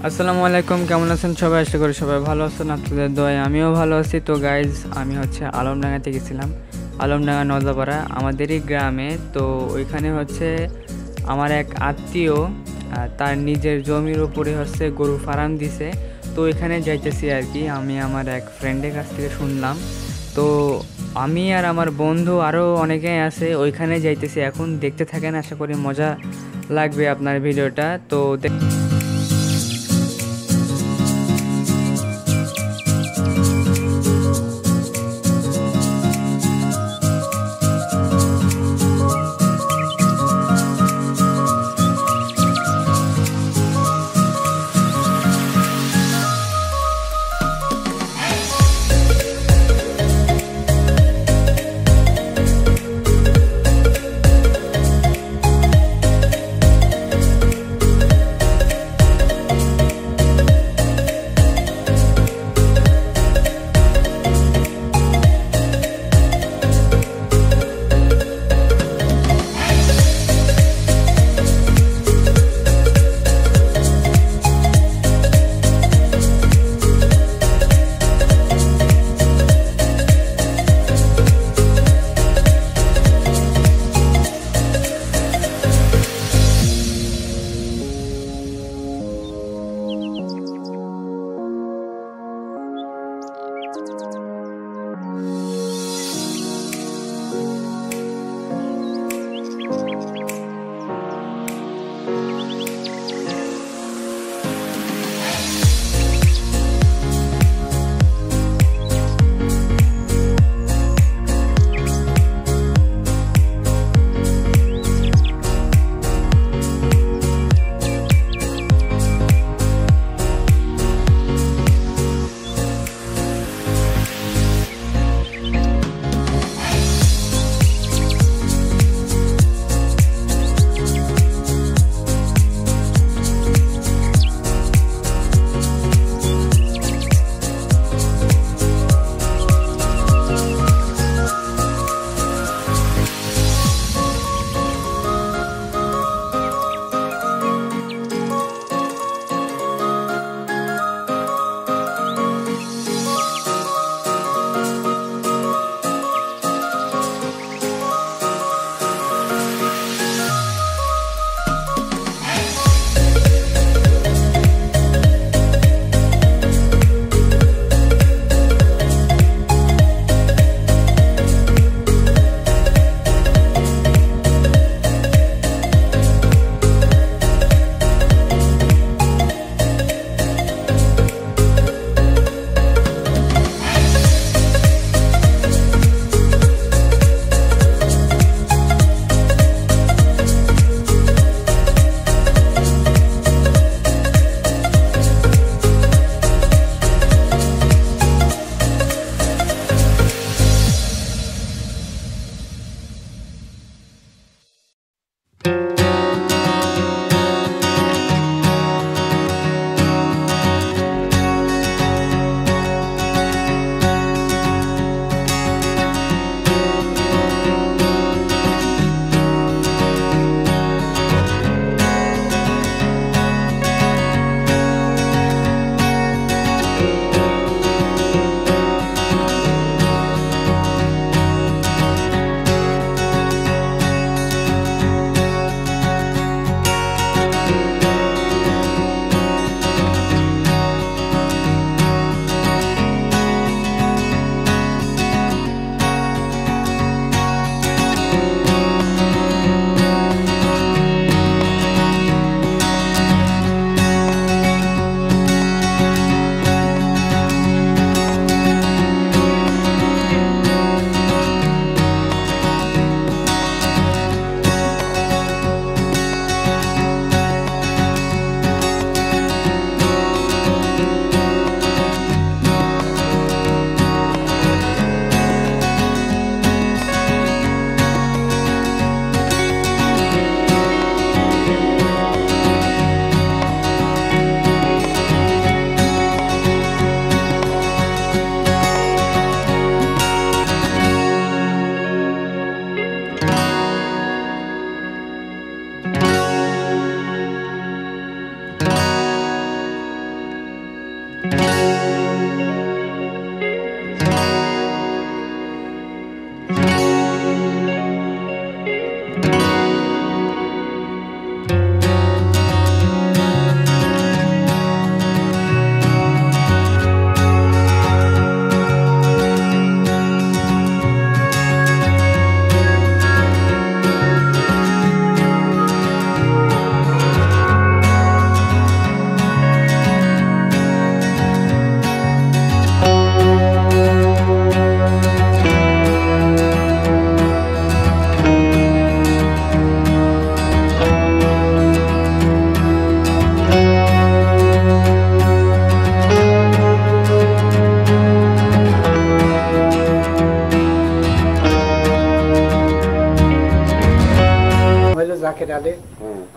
আসসালামু আলাইকুম, কেমন আছেন সবাই? আশা করি সবাই ভালো আছেন, আপনাদের দোয়ায় আমিও ভালো আছি। তো গাইজ, আমি আলমডাঙ্গাতে গেছিলাম। আলমডাঙ্গা নদাপাড়া আমাদেরই গ্রামে। তো ওইখানে আমার এক আত্মীয় তার নিজের জমির উপরে গরু ফার্ম দিছে। তো ওইখানে যাইতেছি আর কি। আমি আমার এক ফ্রেন্ডের কাছ থেকে শুনলাম। তো আমি আর আমার বন্ধু আরও অনেকেই আছে, ওইখানে যাইতেছি। এখন দেখতে থাকেন, আশা করি মজা লাগবে আপনার ভিডিওটা। তো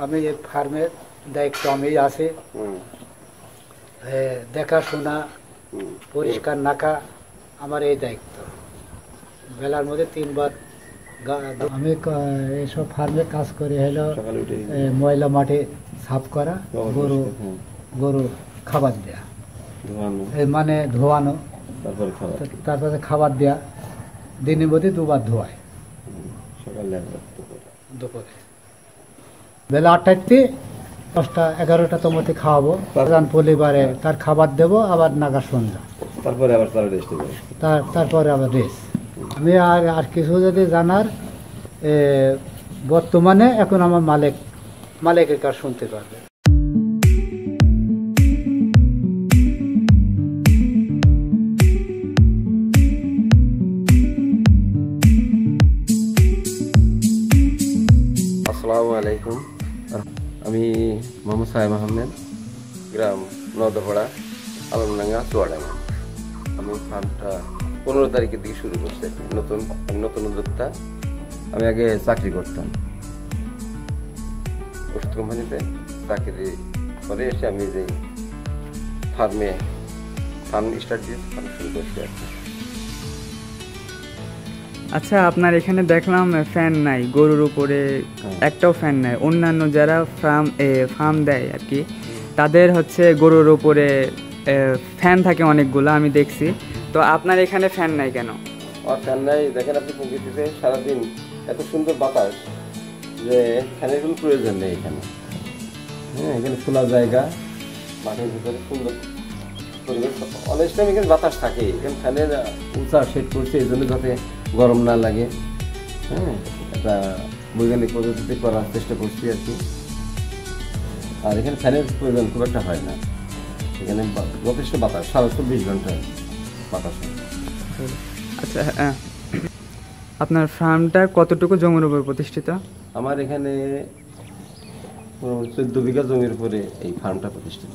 আমি এই ফার্মের দায়িত্ব আমি আছে, দেখাশোনা, পরিষ্কার রাখা আমার এই দায়িত্ব। বেলার মধ্যে 3 বার আমি এইসব ফার্মে কাজ করে হলো ময়লা মাঠে সাফ করা, গরু খাবার দেয়া, মানে ধোয়ানো, তারপরে খাবার দেয়া, দিনের মধ্যে 2 বার ধোয়ায়, দুপুরে বেলা 8টাতে 10টা 11টার মধ্যে খাওয়াবো, প্রধান পরিবারে তার খাবার দেবো, আবার নাগা সন্ধ্যা, তারপরে আবার রেস্ট। আমি আর কিছু যদি জানার, বর্তমানে এখন আমার মালিকের কাছে শুনতে পারবে। আসসালামু আলাইকুম, আমি মোহাম্মদ সাহেব আহমেদ, গ্রাম নদপাড়া, আলমডাঙ্গা, চুয়াডাঙ্গা। আমি ফার্মটা 15 তারিখের দিকে শুরু করছি। নতুন উদ্যোক্তা। আমি আগে চাকরি করতাম ওষুধ কোম্পানিতে, চাকরি করে এসে আমি যে ফার্ম স্টার্ট দিয়ে ফার্ম শুরু করছি আর কি। আচ্ছা, আপনার এখানে দেখলাম ফ্যান নাই, গরুর উপরে একটাও ফ্যান নাই। অন্যান্য যারা ফার্ম দেয় আর কি, তাদের হচ্ছে গরুর উপরে ফ্যান থাকে অনেকগুলো, আমি দেখছি। তো আপনার এখানে ফ্যান নাই কেন? আর ফ্যান নাই, দেখেন আপনি প্রকৃতিতে সারাদিন এত সুন্দর বাতাস যে ফ্যানের কোনো প্রয়োজন নেই এখানে। এখানে খোলা জায়গা, মাঠের ভিতরে সুন্দর পরিবেশ, অনেক টাইম এখানে বাতাস থাকে। এখানে ফ্যানের উঁচা সেট করছে এই জন্য যাতে গরম না লাগে। একটা বৈজ্ঞানিক পদ্ধতিতে করার চেষ্টা করছি আর কি। আর এখানে ফ্যানের প্রয়োজন খুব একটা হয় না, এখানে যথেষ্ট বাতাস, 24 ঘন্টায় বাতাস। আচ্ছা, আপনার ফার্মটা কতটুকু জমির উপর প্রতিষ্ঠিত? আমার এখানে 14 বিঘা জমির উপরে এই ফার্মটা প্রতিষ্ঠিত।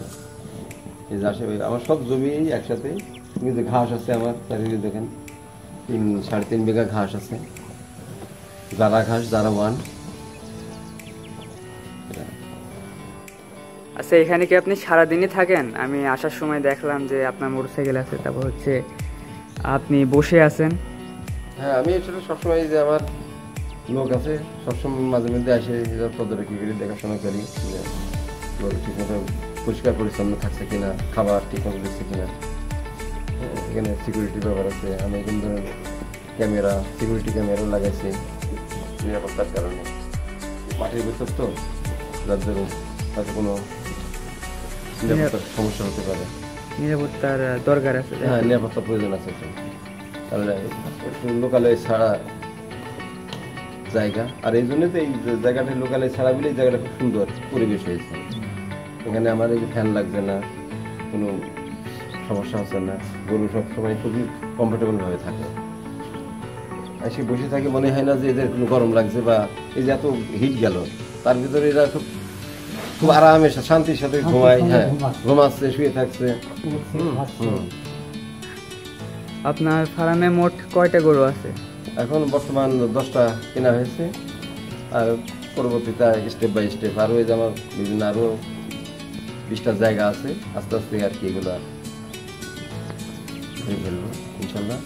এই যে আমার সব জমি একসাথে, কিন্তু ঘাস আছে আমার চারিদিকে, দেখেন 3.5 বিঘা ঘাস আছে, যারা ঘাস, যারা 1। আচ্ছা, এখানে কি আপনি সারাদিনই থাকেন? আমি আসার সময় দেখলাম যে আপনার মোটরসাইকেল আছে, তারপর হচ্ছে আপনি বসে আছেন। হ্যাঁ, আমি আসলে সবসময় যে আমার লোক আছে, সবসময় মাঝে মধ্যে আসে তদারকি করি, দেখাশোনা করি ঠিকমতো পরিষ্কার পরিচ্ছন্ন থাকছে কিনা, খাবার ঠিকমতো দিচ্ছে কিনা। এখানে সিকিউরিটি ব্যাপার আছে, আমি কিন্তু সিকিউরিটি ক্যামেরা লাগাইছি নিরাপত্তার কারণে। মাটির ভিতর তো, যার জন্য হয়তো কোনো নিরাপত্তার সমস্যা হতে পারে, নিরাপত্তার দরকার আছে। হ্যাঁ, নিরাপত্তার প্রয়োজন আছে। তাহলে লোকালয় ছাড়া জায়গা, আর এই জন্য তো এই জায়গাটা লোকালয় ছাড়া বলে এই জায়গাটা খুব সুন্দর পরিবেশ হয়েছে। এখানে আমার এই যে ফ্যান লাগছে না, কোনো সমস্যা হচ্ছে না, গরু সবসময় খুবই কমফোর্টেবলভাবে থাকে। এসে বসে থাকে, মনে হয় না যে এদের কোনো গরম লাগছে, বা এই যে এত হিট গেল তার ভিতরে এরা খুব আরামে শান্তির সাথে ঘুমায়। হ্যাঁ, ঘুমাচ্ছে, শুয়ে থাকছে। আপনার ফার্মে মোট কয়টা গরু আছে? এখন বর্তমান 10টা কেনা হয়েছে, আর পরবর্তীতে স্টেপ বাই স্টেপ আরও এই যে আমার বিভিন্ন আরও 20টা জায়গা আছে, আস্তে আস্তে আর কি এগুলো ফেলবো ইনশাল্লাহ।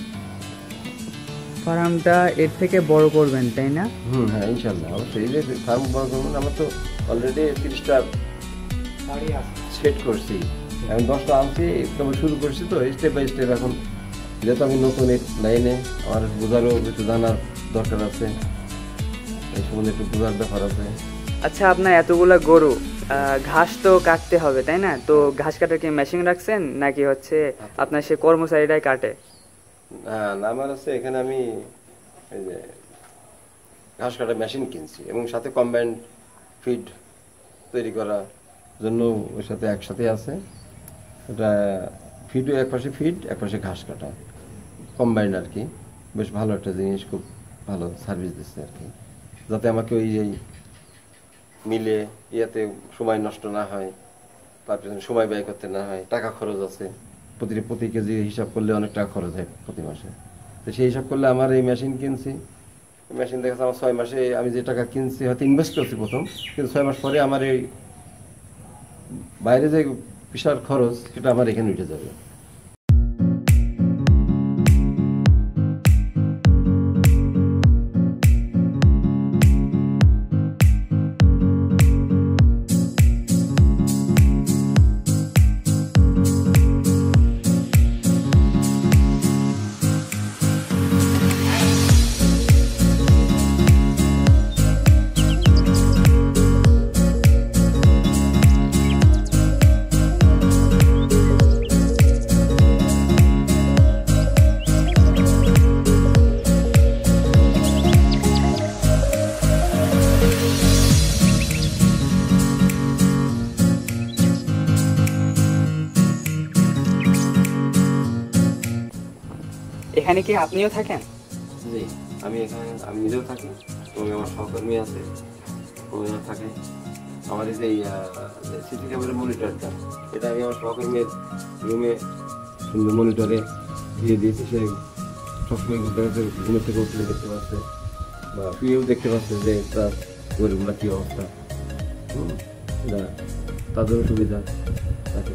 ফার্মটা এর থেকে বড় করবেন, তাই না? হ্যাঁ, ইনশাল্লাহ অবশ্যই। এই যে ফার্ম বড় করবেন, আমরা তো অলরেডি 30টা সেট করছি, এখন 10টা আনছি, তবে শুরু করছি তো স্টেপ বাই স্টেপ। এখন যেহেতু আমি নতুন এই লাইনে, আমার বোঝারও একটু জানার দরকার আছে, এই সম্বন্ধে একটু বোঝার ব্যাপার আছে। আচ্ছা, আপনার এতগুলা গরু, ঘাস তো কাটতে হবে, তাই না? তো ঘাস কাটার কি মেশিন রাখছেন, নাকি হচ্ছে আপনার সে কর্মচারীরাই কাটে? না, আমার হচ্ছে এখানে আমি এই যে ঘাস কাটার মেশিন কিনছি, এবং সাথে কম্বাইন্ড ফিড তৈরি করার জন্য ওর সাথে একসাথে আছে। এটা ফিডও একপাশে ফিড, একপাশে ঘাস কাটা, কম্বাইন্ড আর কি। বেশ ভালো একটা জিনিস, খুব ভালো সার্ভিস দিচ্ছে আর কি, যাতে আমাকে ওই মিলে ইয়াতে সময় নষ্ট না হয়, তার পিছনে সময় ব্যয় করতে না হয়, টাকা খরচ আছে। প্রতি কেজি হিসাব করলে অনেক টাকা খরচ হয় প্রতি মাসে। তো সেই হিসাব করলে আমার এই মেশিন কিনছি, মেশিন দেখা যাচ্ছে আমার 6 মাসে আমি যে টাকা কিনছি হয়তো ইনভেস্ট করছি প্রথম, কিন্তু 6 মাস পরে আমার এই বাইরে যে বিশাল খরচ সেটা আমার এখানে উঠে যাবে। এখানে কি আপনিও থাকেন? জি, আমি এখানে আমি নিজেও থাকি এবং আমার সহকর্মী আছে, ওরা থাকে। আমার এই যে সিসি ক্যামেরার মনিটরটা, এটা আমি আমার সহকর্মীর রুমে সুন্দর মনিটরে দিয়ে দিয়েছি। সে সবসময় ঘুমের থেকে উঠলে দেখতে পাচ্ছে বা শুয়েও দেখতে পাচ্ছে যে তার গরিবরা কী অবস্থা। তাদেরও সুবিধা থাকে।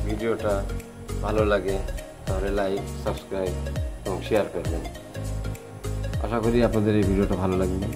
ভিডিওটা ভালো লাগে তাহলে লাইক, সাবস্ক্রাইব এবং শেয়ার করবেন। আশা করি আপনাদের এই ভিডিওটা ভালো লাগবে।